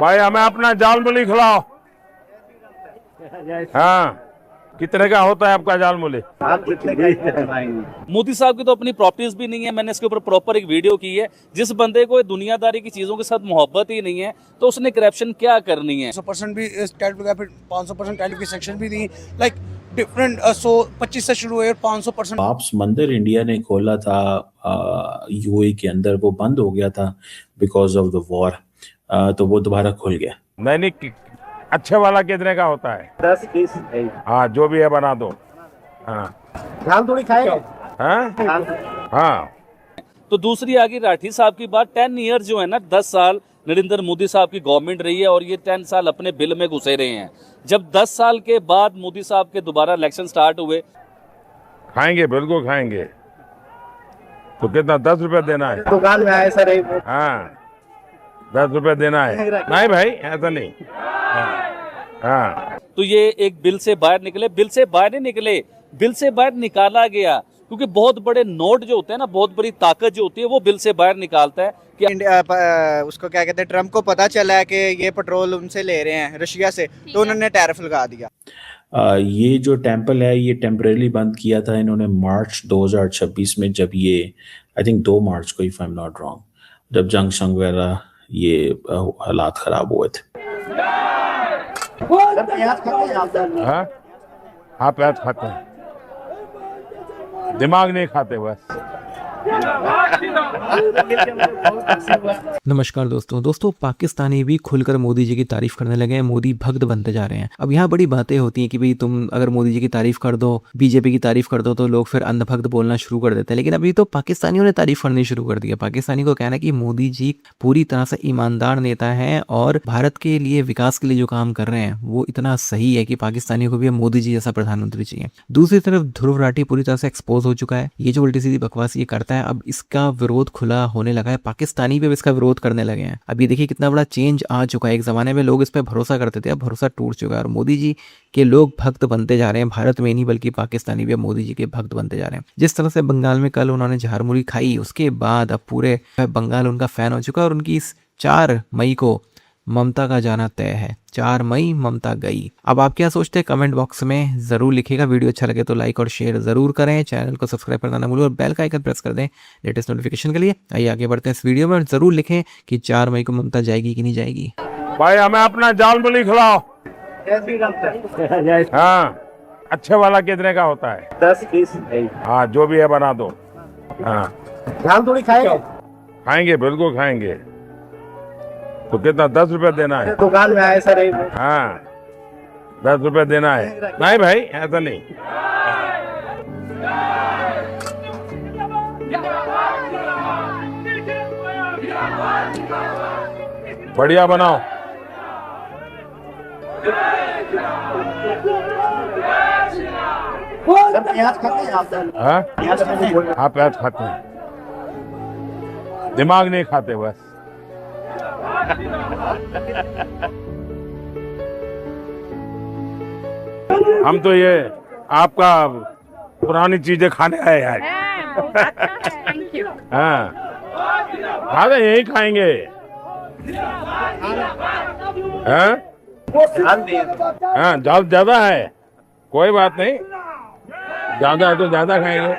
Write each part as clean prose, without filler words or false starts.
भाई हमें अपना जाल मूली खिलाओ। हाँ, कितने का होता है आपका जाल मूली? मोदी साहब की तो अपनी प्रॉपर्टीज भी नहीं है। मैंने इसके ऊपर प्रॉपर एक वीडियो की है। जिस बंदे को दुनियादारी की चीजों के साथ मोहब्बत ही नहीं है तो उसने करप्शन क्या करनी है। 100% भी टैरिफ लगा, फिर 500% टैरिफ की सेक्शन भी दी, लाइक डिफरेंट 125 से शुरू हुए 500%। पाप्स मंदिर इंडिया ने खोला था यूएई के अंदर, वो बंद हो गया था बिकॉज ऑफ द वॉर, तो वो दोबारा खुल गया। नहीं, अच्छे वाला कितने का होता है? 10-20। हाँ, जो भी है बना दो। हाँ झाल थोड़ी खाएगा। हाँ हाँ। तो दूसरी आ गई राठी साहब की बात। 10 ईयर जो है ना, 10 साल नरेंद्र मोदी साहब की गवर्नमेंट रही है और ये 10 साल अपने बिल में घुसे रहे हैं। जब 10 साल के बाद मोदी साहब के दोबारा इलेक्शन स्टार्ट हुए, खाएंगे, बिल्कुल खाएंगे। तो कितना, 10 रुपए देना है? दुकान में आए सर। हाँ, 10 रुपए देना है। नहीं भाई, ऐसा नहीं। हाँ। तो ये एक बिल से बाहर निकले। बिल से बाहर नहीं निकले, बिल से बाहर निकाला गया, क्योंकि बहुत बड़े नोट जो होते हैं ना, बहुत बड़ी ताकत जो होती है वो बिल से बाहर निकालता है। उसको क्या कहते हैं, ट्रम्प को पता चला है कि ये पेट्रोल उनसे ले रहे हैं रशिया से, तो उन्होंने टैरिफ लगा दिया। ये जो टेम्पल है ये टेम्परेली बंद किया था इन्होंने मार्च 2026 में, जब ये आई थिंक 2 मार्च को, if I am not wrong, जब जंग शंग वगैरह ये हालात खराब हुए थे। हाँ, आप प्याज खाते हैं, दिमाग नहीं खाते बस। नमस्कार दोस्तों, पाकिस्तानी भी खुलकर मोदी जी की तारीफ करने लगे हैं। मोदी भक्त बनते जा रहे हैं। अब यहाँ बड़ी बातें होती हैं कि भाई तुम अगर मोदी जी की तारीफ कर दो, बीजेपी की तारीफ कर दो, तो लोग फिर अंधभक्त बोलना शुरू कर देते हैं। लेकिन अभी तो पाकिस्तानियों ने तारीफ करनी शुरू कर दिया। पाकिस्तानी को कहना है कि मोदी जी पूरी तरह से ईमानदार नेता हैं और भारत के लिए, विकास के लिए जो काम कर रहे हैं वो इतना सही है कि पाकिस्तानियों को भी मोदी जी जैसा प्रधानमंत्री चाहिए। दूसरी तरफ ध्रुव राठी पूरी तरह से एक्सपोज हो चुका है। ये जो उल्टी सीधी बकवास ये करता है, अब इसका विरोध खुला होने लगा है। पाकिस्तानी भी अब इसका विरोध करने लगे हैं। अब ये देखिए कितना बड़ा चेंज आ चुका है। एक जमाने में लोग इस पर भरोसा करते थे, अब भरोसा टूट चुका है और मोदी जी के लोग भक्त बनते जा रहे हैं। भारत में नहीं बल्कि पाकिस्तानी भी अब मोदी जी के भक्त बनते जा रहे हैं। जिस तरह से बंगाल में कल उन्होंने झारमुरी खाई, उसके बाद अब पूरे बंगाल उनका फैन हो चुका है और उनकी इस 4 मई को ममता का जाना तय है। 4 मई ममता गई। अब आप क्या सोचते हैं कमेंट बॉक्स में जरूर लिखिएगा। वीडियो अच्छा लगे तो लाइक और शेयर जरूर करें। चैनल को सब्सक्राइब करना ना भूलें और बेल का आइकन प्रेस कर दें लेटेस्ट नोटिफिकेशन के लिए। आइए आगे बढ़ते हैं इस वीडियो में और जरूर लिखें कि 4 मई को ममता जाएगी कि नहीं जाएगी। भाई हमें अपना जाल मूली खिलाओ। हाँ, अच्छे वाला कितने का होता है? 10-20। हाँ, जो भी है बना दो। हाँ, झाल थोड़ी खाएगा। खाएंगे, बिल्कुल खाएंगे। तो कितना, 10 रुपए देना है? दुकान में आए सर। हाँ, 10 रुपए देना है। नहीं भाई, ऐसा नहीं। बढ़िया बनाओ। प्याज खाते हैं आप? हाँ, आप प्याज खाते हैं, दिमाग नहीं खाते बस। हम तो ये आपका पुरानी चीजें खाने आए हैं। हाँ, खाते यही खाएंगे। हाँ, जाल ज्यादा है, कोई बात नहीं, ज्यादा है तो ज्यादा खाएंगे।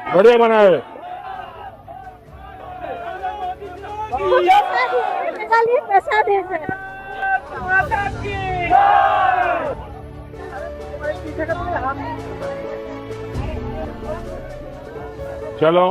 बढ़िया बना है। चलो।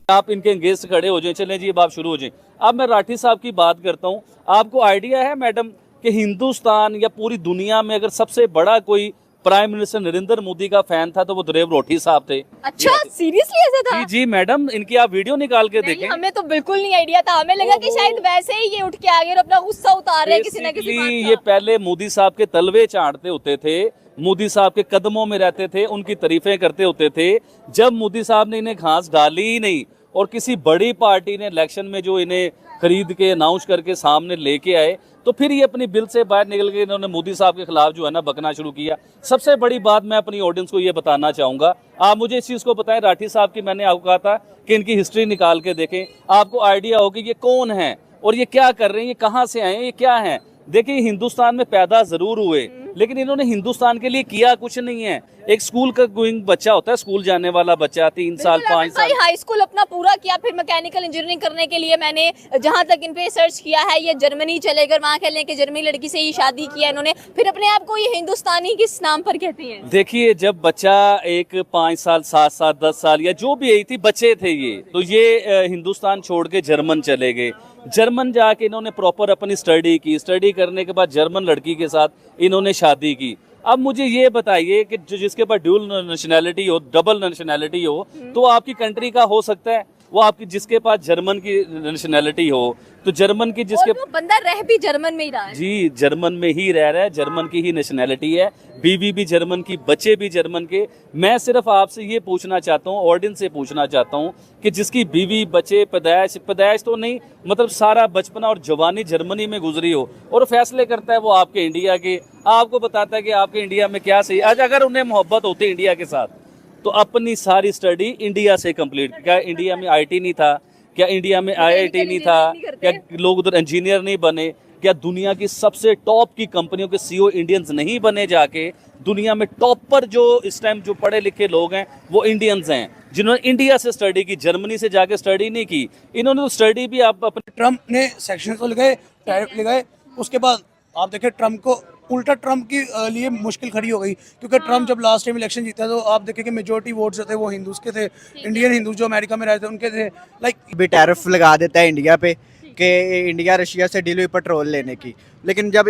आप इनके अंगेज खड़े हो जाए। चलें जी, अब आप शुरू हो जाए। अब मैं राठी साहब की बात करता हूँ। आपको आइडिया है मैडम कि हिंदुस्तान या पूरी दुनिया में अगर सबसे बड़ा कोई प्राइम मिनिस्टर नरेंद्र मोदी का फैन था तो वो दुरेव रोटी साहब थे। अच्छा, सीरियसली ऐसा था? जी जी मैडम, इनकी आप वीडियो निकाल के नहीं, देखें। हमें तो बिल्कुल नहीं आइडिया था, हमें लगा कि शायद वैसे ही ये उठ के आ गए और अपना गुस्सा उतार रहे हैं किसी ना किसी Basically, बात ये का। पहले मोदी साहब के तलवे चाटते होते थे, मोदी साहब के कदमों में रहते थे, उनकी तारीफें करते होते थे। जब मोदी साहब ने इन्हें घास डाली ही नहीं और किसी बड़ी पार्टी ने इलेक्शन में जो इन्हें खरीद के अनाउंस करके सामने लेके आए, तो फिर ये अपनी बिल से बाहर निकल के इन्होंने मोदी साहब के खिलाफ जो है ना बकना शुरू किया। सबसे बड़ी बात मैं अपनी ऑडियंस को ये बताना चाहूंगा, आप मुझे इस चीज को बताएं, राठी साहब की मैंने आपको कहा था कि इनकी हिस्ट्री निकाल के देखें, आपको आइडिया हो कि ये कौन है और ये क्या कर रहे हैं, ये कहाँ से आए हैं, ये क्या है। देखिए, हिंदुस्तान में पैदा जरूर हुए लेकिन इन्होंने हिंदुस्तान के लिए किया कुछ नहीं है। एक स्कूल का गोइंग बच्चा होता है, स्कूल जाने वाला बच्चा, 3 साल 5 साल, हाई स्कूल अपना पूरा किया, फिर मैकेनिकल इंजीनियरिंग करने के लिए मैंने जहां तक इन पे सर्च किया है, ये जर्मनी चले गए, वहां खेलने के जर्मनी लड़की से ही शादी किया इन्होंने, फिर अपने आप को ये हिंदुस्तानी किस नाम पर कहते हैं? देखिए, जब बच्चा एक 5 साल 7 साल 10 साल या जो भी यही थी, बच्चे थे ये, तो ये हिंदुस्तान छोड़ के जर्मन चले गए। जर्मन जाके इन्होंने प्रॉपर अपनी स्टडी की, स्टडी करने के बाद जर्मन लड़की के साथ इन्होंने शादी की। अब मुझे ये बताइए कि जिसके पास ड्यूल नेशनैलिटी हो, डबल नेशनैलिटी हो, तो आपकी कंट्री का हो सकता है, वो आपकी जिसके पास जर्मन की नेशनैलिटी हो तो जर्मन की जिसके, और वो बंदा रह भी जर्मन में ही रहा है। जी जर्मन में ही रह रहा है, जर्मन की ही नेशनैलिटी है, बीवी भी जर्मन की, बच्चे भी जर्मन के। मैं सिर्फ आपसे ये पूछना चाहता हूँ, ऑडियंस से पूछना चाहता हूँ कि जिसकी बीवी बच्चे पैदाइश तो नहीं, मतलब सारा बचपना और जवानी जर्मनी में गुजरी हो और फैसले करता है वो आपके इंडिया के, आपको बताता है कि आपके इंडिया में क्या सही। आज अगर उन्हें मोहब्बत होती इंडिया के साथ तो अपनी सारी स्टडी इंडिया से कंप्लीट, क्या इंडिया में आईटी नहीं था, क्या इंडिया में आईआईटी नहीं था, क्या लोग उधर इंजीनियर नहीं बने, क्या दुनिया की सबसे टॉप की कंपनियों के सीईओ इंडियंस नहीं बने जाके? दुनिया में टॉप पर जो इस टाइम जो पढ़े लिखे लोग हैं वो इंडियंस हैं, जिन्होंने इंडिया से स्टडी की, जर्मनी से जाके स्टडी नहीं की। इन्होंने तो स्टडी भी आप अपने ट्रम्प ने सेक्शन तो लगाए, टैरिफ लगाए, उसके बाद आप देखें ट्रम्प को उल्टा ट्रम्प की लिए मुश्किल खड़ी हो गई, क्योंकि ट्रम्प जब लास्ट टाइम इलेक्शन जीता तो आप देखें कि मेजोरिटी वोट्स जो थे वो हिंदूज के थे, इंडियन हिंदूज जो अमेरिका में रहते थे उनके थे। लाइक भी टैरिफ लगा देता है इंडिया पे कि इंडिया रशिया से डील हुई पेट्रोल लेने की, लेकिन जब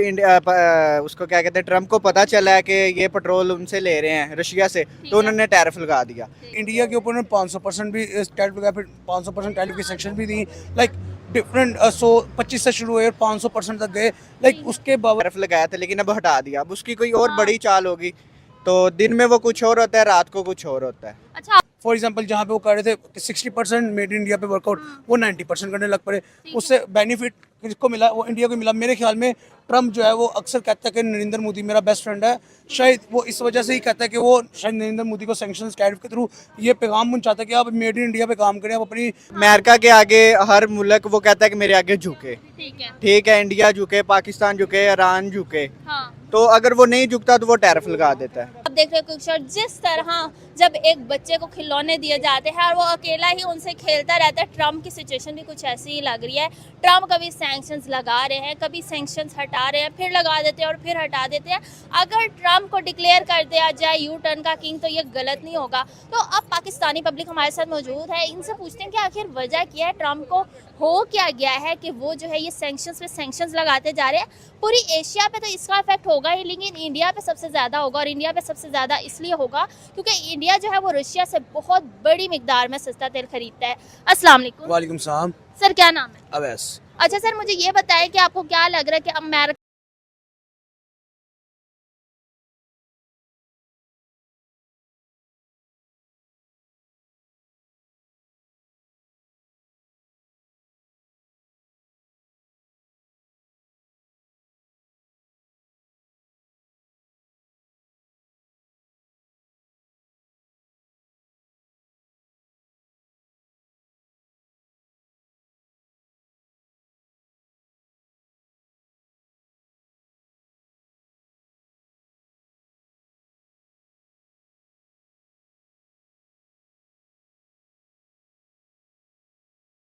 उसको क्या कहते हैं, ट्रम्प को पता चला है कि ये पेट्रोल उनसे ले रहे हैं रशिया से, तो उन्होंने टैरिफ लगा दिया। इंडिया के ऊपर उन्होंने 500% भी टैरिफ लगाया, फिर 500% टैरिफ की सेक्शन भी दी, लाइक डिफरेंट 125 से शुरू हुए और 500% तक गए। लाइक उसके बाद टैरिफ लगाया था लेकिन अब हटा दिया। अब उसकी कोई और बड़ी चाल होगी, तो दिन में वो कुछ और होता है, रात को कुछ और होता है। अच्छा, फॉर एग्जांपल जहाँ पे वो कर रहे थे कि 60% मेड इन इंडिया पे वर्कआउट, वो 90% करने लग पड़े। उससे बेनिफिट किसको मिला? वो इंडिया को मिला। मेरे ख्याल में ट्रम्प जो है वो अक्सर कहता है कि नरेंद्र मोदी मेरा बेस्ट फ्रेंड है, शायद वो इस वजह से ही कहता है कि वो शायद नरेंद्र मोदी को सैंक्शंस टैरिफ के थ्रू ये पैगाम पहुंचाता है कि आप मेड इन इंडिया पे काम करें, आप अपनी अमेरिका के आगे हर मुल्क वो कहता है कि मेरे आगे झुके, ठीक है। ठीक है, इंडिया झुके, पाकिस्तान झुके, ईरान झुके, हाँ, तो अगर वो नहीं झुकता तो वो टैरिफ लगा देता है। आप देख रहे हो कुछ, जिस तरह जब एक बच्चे को खिलौने दिए जाते हैं और वो अकेला ही उनसे खेलता रहता है, ट्रम्प की सिचुएशन भी कुछ ऐसी ही लग रही है। ट्रम्प कभी सैंक्शंस लगा रहे हैं, कभी सैंक्शंस हटा रहे हैं, फिर लगा देते हैं और फिर हटा देते हैं। अगर ट्रम्प को डिक्लेयर कर दिया जाए यू टर्न का किंग तो ये गलत नहीं होगा। तो अब पाकिस्तानी पब्लिक हमारे साथ मौजूद है, इनसे पूछते हैं कि आखिर वजह क्या है, ट्रम्प को हो क्या गया है कि वो जो है ये सैंक्शंस पे सैंक्शंस लगाते जा रहे हैं। पूरी एशिया पे तो इसका इफेक्ट होगा ही, लेकिन इंडिया पे सबसे ज़्यादा होगा, और इंडिया पे सबसे ज़्यादा इसलिए होगा क्योंकि इंडिया जो है वो रशिया से बहुत बड़ी मिकदार में सस्ता तेल खरीदता है। अस्सलाम वालेकुम। वालेकुम सलाम। सर क्या नाम है? अवैस। अच्छा सर, मुझे ये बताएं कि आपको क्या लग रहा है कि अमेरिका